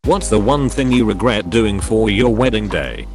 What's the one thing you regret doing for your wedding day?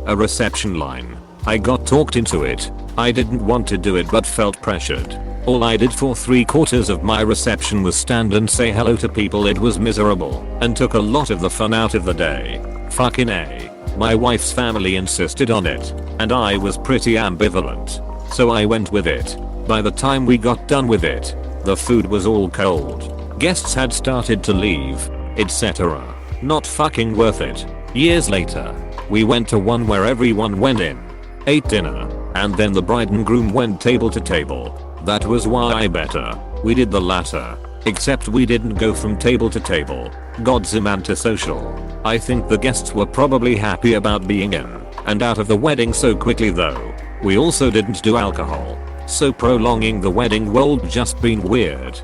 A reception line. I got talked into it. I didn't want to do it but felt pressured. All I did for 3/4 of my reception was stand and say hello to people. It was miserable and took a lot of the fun out of the day. Fucking A. My wife's family insisted on it and I was pretty ambivalent. So I went with it. By the time we got done with it, the food was all cold. Guests had started to leave, etc. Not fucking worth it. Years later, we went to one where everyone went in, ate dinner, and then the bride and groom went table to table. That was why better. We did the latter. Except we didn't go from table to table. Goddamn antisocial. I think the guests were probably happy about being in and out of the wedding so quickly though. We also didn't do alcohol. So prolonging the wedding would just been weird.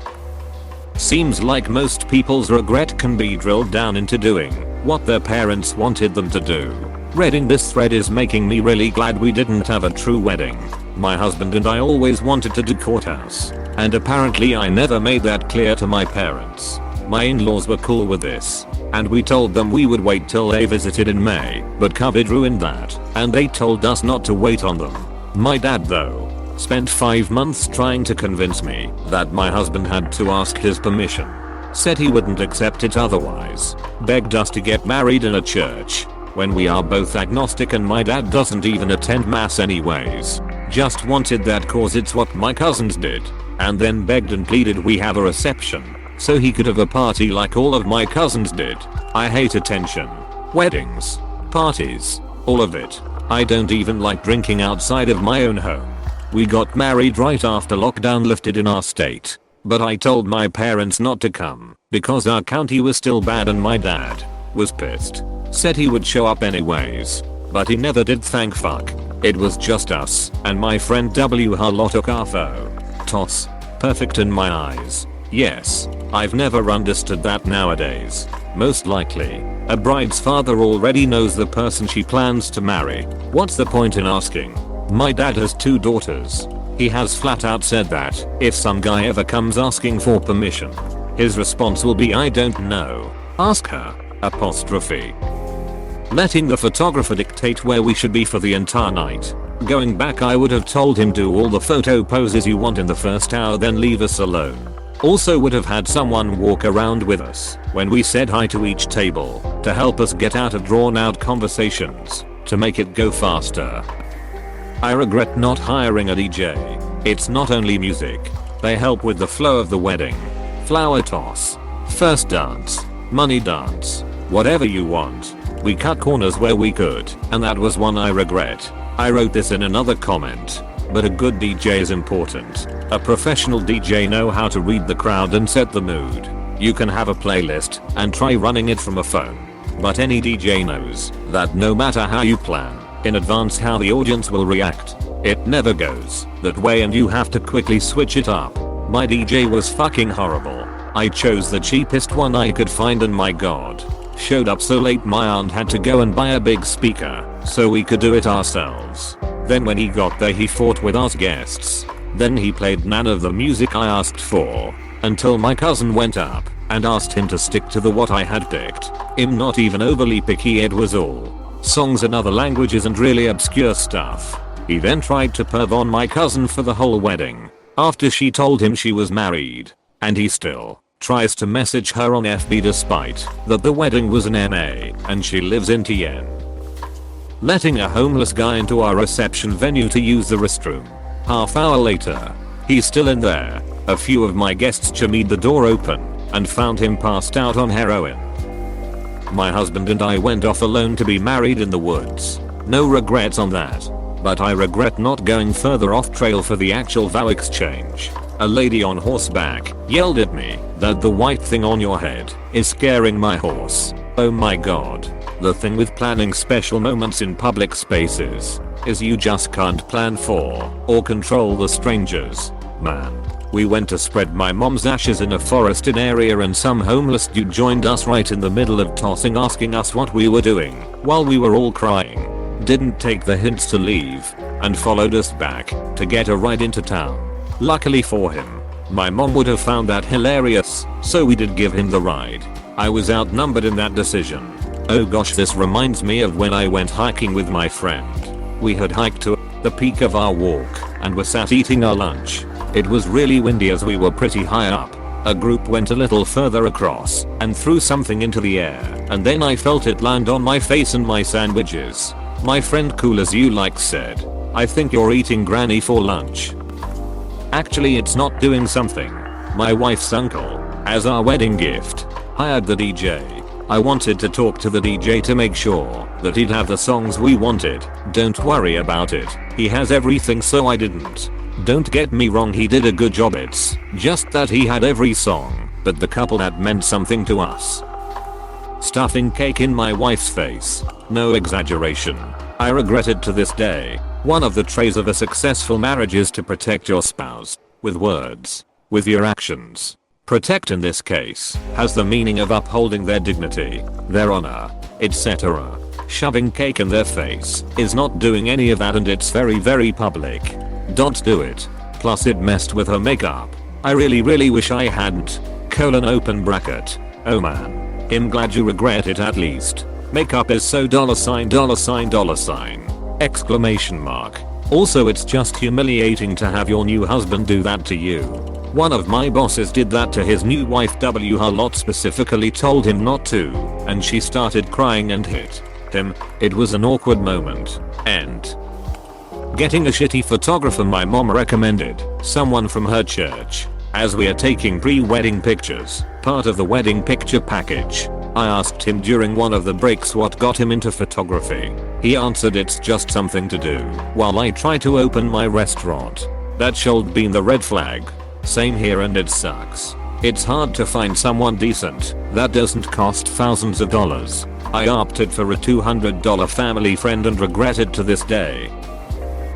Seems like most people's regret can be drilled down into doing what their parents wanted them to do. Reading this thread is making me really glad we didn't have a true wedding. My husband and I always wanted to do courthouse, and apparently I never made that clear to my parents. My in-laws were cool with this, and we told them we would wait till they visited in May, but COVID ruined that, and they told us not to wait on them. My dad though, spent 5 months trying to convince me that my husband had to ask his permission. Said he wouldn't accept it otherwise. Begged us to get married in a church when we are both agnostic and my dad doesn't even attend mass anyways. Just wanted that cause it's what my cousins did. And then begged and pleaded we have a reception so he could have a party like all of my cousins did. I hate attention. Weddings. Parties. All of it. I don't even like drinking outside of my own home. We got married right after lockdown lifted in our state. But I told my parents not to come because our county was still bad and my dad was pissed. Said he would show up anyways. But he never did, thank fuck. It was just us and my friend W. Harlotokafo. Toss. Perfect in my eyes. Yes, I've never understood that nowadays. Most likely, a bride's father already knows the person she plans to marry. What's the point in asking? My dad has 2 daughters. He has flat out said that if some guy ever comes asking for permission, his response will be I don't know. Ask her. Apostrophe. Letting the photographer dictate where we should be for the entire night. Going back I would have told him do all the photo poses you want in the first hour then leave us alone. Also would have had someone walk around with us when we said hi to each table to help us get out of drawn out conversations to make it go faster. I regret not hiring a DJ. It's not only music. They help with the flow of the wedding. Flower toss. First dance. Money dance. Whatever you want. We cut corners where we could, and that was one I regret. I wrote this in another comment. But a good DJ is important. A professional DJ know how to read the crowd and set the mood. You can have a playlist and try running it from a phone. But any DJ knows that no matter how you plan in advance how the audience will react, it never goes that way and you have to quickly switch it up. My DJ was fucking horrible. I chose the cheapest one I could find and my god. Showed up so late my aunt had to go and buy a big speaker so we could do it ourselves. Then when he got there he fought with us guests. Then he played none of the music I asked for until my cousin went up and asked him to stick to the what I had picked. I'm not even overly picky, it was all songs in other languages and really obscure stuff. He then tried to perv on my cousin for the whole wedding after she told him she was married, and he still tries to message her on FB despite that the wedding was an MA and she lives in TN. Letting a homeless guy into our reception venue to use the restroom. Half hour later, he's still in there. A few of my guests chimneyed the door open and found him passed out on heroin. My husband and I went off alone to be married in the woods. No regrets on that. But I regret not going further off trail for the actual vow exchange. A lady on horseback yelled at me that the white thing on your head is scaring my horse. Oh my god. The thing with planning special moments in public spaces is you just can't plan for or control the strangers. Man. We went to spread my mom's ashes in a forested area and some homeless dude joined us right in the middle of tossing asking us what we were doing while we were all crying. Didn't take the hints to leave and followed us back to get a ride into town. Luckily for him, my mom would have found that hilarious, so we did give him the ride. I was outnumbered in that decision. Oh gosh, this reminds me of when I went hiking with my friend. We had hiked to the peak of our walk and were sat eating our lunch. It was really windy as we were pretty high up. A group went a little further across and threw something into the air, and then I felt it land on my face and my sandwiches. My friend Cool as you like said, "I think you're eating granny for lunch." Actually, it's not doing something. My wife's uncle, as our wedding gift, hired the DJ. I wanted to talk to the DJ to make sure that he'd have the songs we wanted. Don't worry about it, he has everything, so I didn't. Don't get me wrong, he did a good job, it's just that he had every song, but the couple that meant something to us. Stuffing cake in my wife's face. No exaggeration. I regret it to this day. One of the traits of a successful marriage is to protect your spouse. With words. With your actions. Protect in this case has the meaning of upholding their dignity, their honor, etc. Shoving cake in their face is not doing any of that, and it's very public. Don't do it. Plus it messed with her makeup. I really wish I hadn't. Open bracket. Oh man. I'm glad you regret it at least. Makeup is so $! Exclamation mark. Also, it's just humiliating to have your new husband do that to you. One of my bosses did that to his new wife. Her lot specifically told him not to, and she started crying and hit him. It was an awkward moment. End. Getting a shitty photographer. My mom recommended someone from her church. As we are taking pre-wedding pictures, part of the wedding picture package, I asked him during one of the breaks what got him into photography. He answered it's just something to do while I try to open my restaurant. That should be the red flag. Same here, and it sucks. It's hard to find someone decent that doesn't cost thousands of dollars. I opted for a $200 family friend and regret it to this day.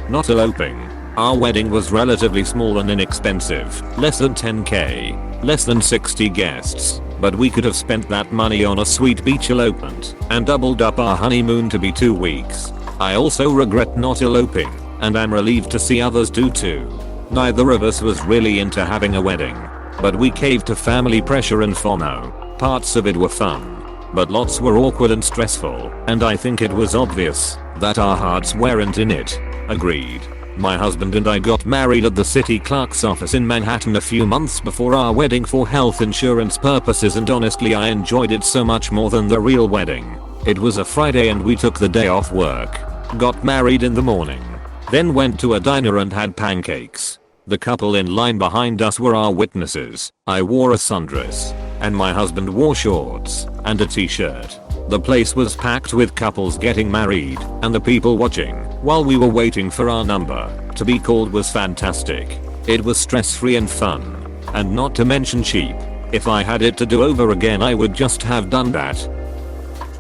Not eloping. Our wedding was relatively small and inexpensive, less than $10K, less than 60 guests, but we could have spent that money on a sweet beach elopement and doubled up our honeymoon to be 2 weeks. I also regret not eloping, and I'm relieved to see others do too. Neither of us was really into having a wedding, but we caved to family pressure and FOMO. Parts of it were fun, but lots were awkward and stressful, and I think it was obvious that our hearts weren't in it. Agreed. My husband and I got married at the city clerk's office in Manhattan a few months before our wedding for health insurance purposes, and honestly I enjoyed it so much more than the real wedding. It was a Friday and we took the day off work. Got married in the morning. Then went to a diner and had pancakes. The couple in line behind us were our witnesses. I wore a sundress, and my husband wore shorts and a t-shirt. The place was packed with couples getting married, and the people watching while we were waiting for our number to be called was fantastic. It was stress-free and fun, and not to mention cheap. If I had it to do over again, I would just have done that.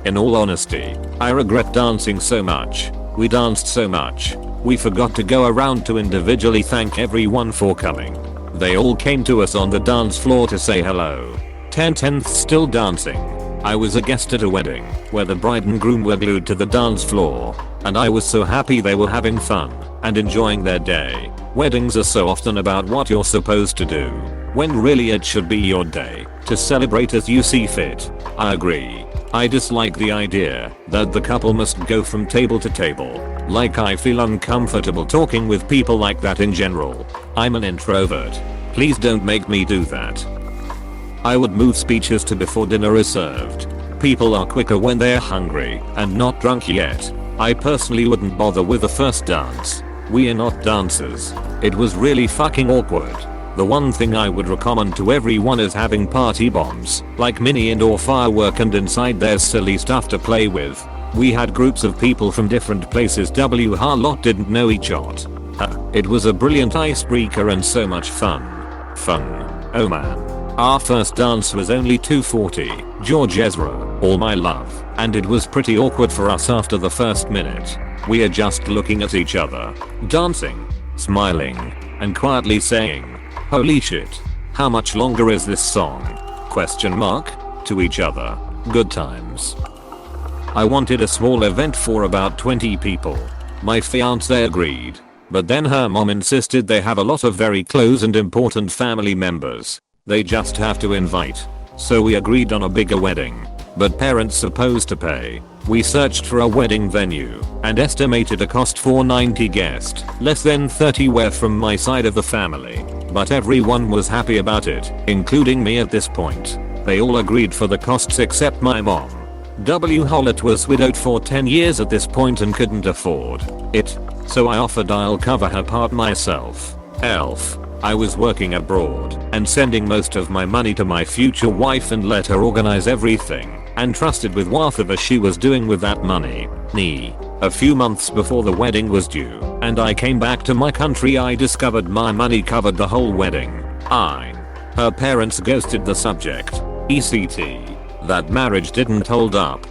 In all honesty, I regret dancing so much. We danced so much. We forgot to go around to individually thank everyone for coming. They all came to us on the dance floor to say hello. 10/10 still dancing. I was a guest at a wedding where the bride and groom were glued to the dance floor, and I was so happy they were having fun and enjoying their day. Weddings are so often about what you're supposed to do, when really it should be your day to celebrate as you see fit. I agree. I dislike the idea that the couple must go from table to table. Like, I feel uncomfortable talking with people like that in general. I'm an introvert. Please don't make me do that. I would move speeches to before dinner is served. People are quicker when they're hungry and not drunk yet. I personally wouldn't bother with the first dance. We are not dancers. It was really fucking awkward. The one thing I would recommend to everyone is having party bombs, like mini indoor firework, and inside there's silly stuff to play with. We had groups of people from different places. Our lot didn't know each other. It was a brilliant icebreaker and so much fun. Oh man. Our first dance was only 240, George Ezra, All My Love, and it was pretty awkward for us after the first minute. We are just looking at each other, dancing, smiling, and quietly saying, "Holy shit, how much longer is this song?" To each other. Good times. I wanted a small event for about 20 people. My fiance agreed, but then her mom insisted they have a lot of very close and important family members. They just have to invite so we agreed on a bigger wedding. But parents supposed to pay. We searched for a wedding venue and estimated a cost for 90 guests, less than 30 were from my side of the family. But everyone was happy about it, including me at this point. They all agreed for the costs except my mom. W. Hollett was widowed for 10 years at this point and couldn't afford it, so I offered I'll cover her part myself. Elf. I was working abroad and sending most of my money to my future wife and let her organize everything and trusted with whatever she was doing with that money. A few months before the wedding was due and I came back to my country, I discovered my money covered the whole wedding. Her parents ghosted the subject. ECT. That marriage didn't hold up.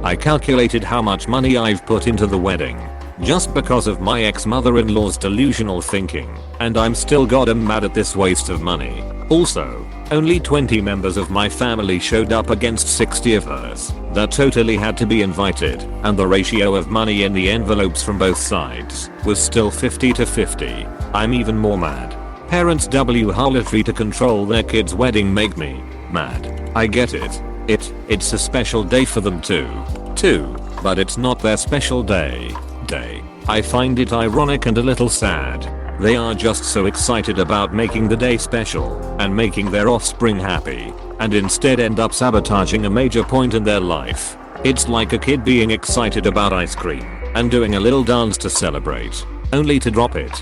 I calculated how much money I've put into the wedding just because of my ex-mother-in-law's delusional thinking, and I'm still goddamn mad at this waste of money. Also, only 20 members of my family showed up against 60 of hers that totally had to be invited, and the ratio of money in the envelopes from both sides was still 50 to 50. I'm even more mad. Parents W harlotry to control their kids' wedding make me mad. I get it. It's a special day for them too, but it's not their special day. I find it ironic and a little sad. They are just so excited about making the day special and making their offspring happy, and instead end up sabotaging a major point in their life. It's like a kid being excited about ice cream and doing a little dance to celebrate, only to drop it.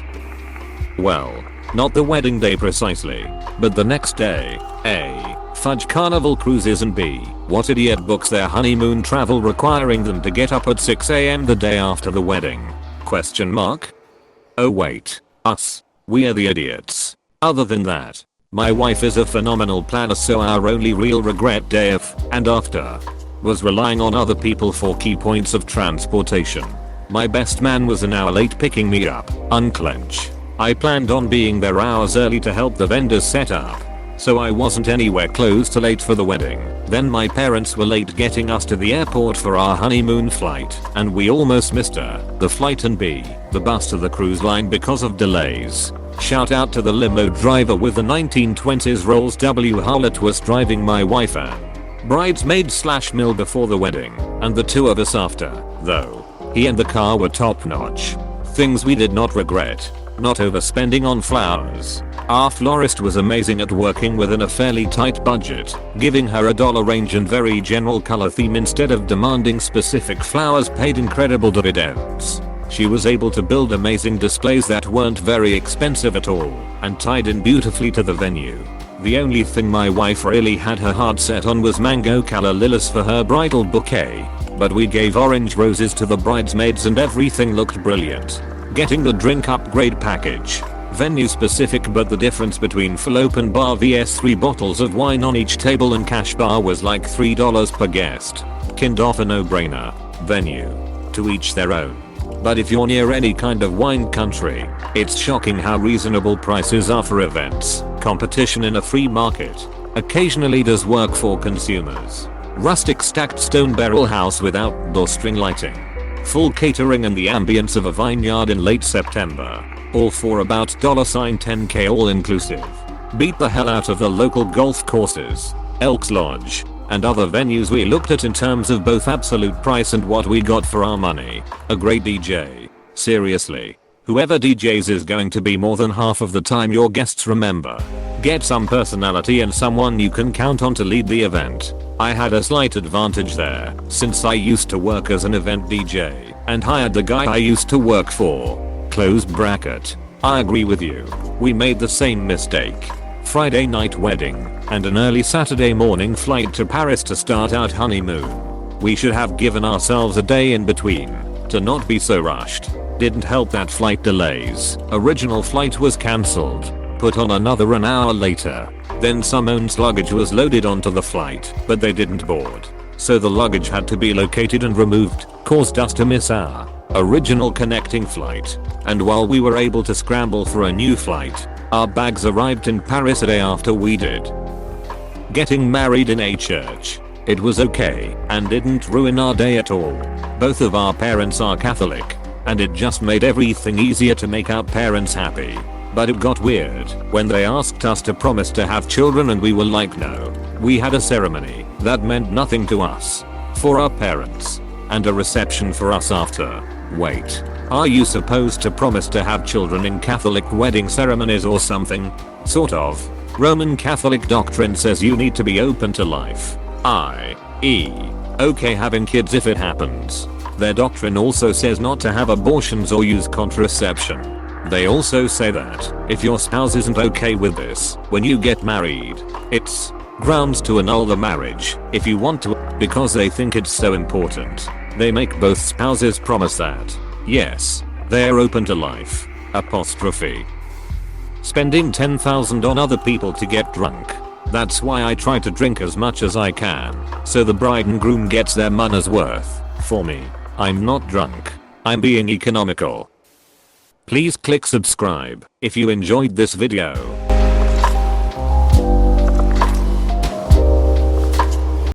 Well, not the wedding day precisely, but the next day. A. Fudge Carnival cruises, and B. What idiot books their honeymoon travel requiring them to get up at 6 AM the day after the wedding? Question mark? Oh wait, us. We are the idiots. Other than that, my wife is a phenomenal planner, so our only real regret day of and after was relying on other people for key points of transportation. My best man was an hour late picking me up. Unclench. I planned on being there hours early to help the vendors set up, so I wasn't anywhere close to late for the wedding. Then my parents were late getting us to the airport for our honeymoon flight, and we almost missed the flight, and B, the bus to the cruise line because of delays. Shout out to the limo driver with the 1920s Rolls. W. Harlot was driving my wife and bridesmaid/mill before the wedding, and the two of us after, though. He and the car were top notch. Things we did not regret. Not overspending on flowers. Our florist was amazing at working within a fairly tight budget, giving her a dollar range and very general color theme instead of demanding specific flowers paid incredible dividends. She was able to build amazing displays that weren't very expensive at all and tied in beautifully to the venue. The only thing my wife really had her heart set on was mango calla lilies for her bridal bouquet, but we gave orange roses to the bridesmaids and everything looked brilliant. Getting the drink upgrade package. Venue specific, but the difference between full open bar vs 3 bottles of wine on each table and cash bar was like $3 per guest. Kind of a no-brainer. Venue. To each their own. But if you're near any kind of wine country, it's shocking how reasonable prices are for events. Competition in a free market occasionally does work for consumers. Rustic stacked stone barrel house with outdoor string lighting. Full catering and the ambience of a vineyard in late September. All for about $10K all inclusive. Beat the hell out of the local golf courses, Elks Lodge, and other venues we looked at in terms of both absolute price and what we got for our money. A great DJ. Seriously. Whoever DJs is going to be more than half of the time your guests remember. Get some personality and someone you can count on to lead the event. I had a slight advantage there, since I used to work as an event DJ and hired the guy I used to work for. Close bracket. I agree with you. We made the same mistake. Friday night wedding and an early Saturday morning flight to Paris to start out honeymoon. We should have given ourselves a day in between to not be so rushed. Didn't help that flight delays. Original flight was cancelled. Put on another an hour later. Then some owned luggage was loaded onto the flight, but they didn't board. So the luggage had to be located and removed, caused us to miss our original connecting flight. And while we were able to scramble for a new flight, our bags arrived in Paris a day after we did. Getting married in a church. It was okay and didn't ruin our day at all. Both of our parents are Catholic, and it just made everything easier to make our parents happy. But it got weird when they asked us to promise to have children and we were like no. We had a ceremony that meant nothing to us. For our parents. And a reception for us after. Wait. Are you supposed to promise to have children in Catholic wedding ceremonies or something? Sort of. Roman Catholic doctrine says you need to be open to life. I.e. okay having kids if it happens. Their doctrine also says not to have abortions or use contraception. They also say that if your spouse isn't okay with this when you get married, it's grounds to annul the marriage if you want to, because they think it's so important. They make both spouses promise that, yes, they're open to life. Apostrophe. Spending $10,000 on other people to get drunk. That's why I try to drink as much as I can, so the bride and groom gets their money's worth. For me, I'm not drunk. I'm being economical. Please click subscribe if you enjoyed this video.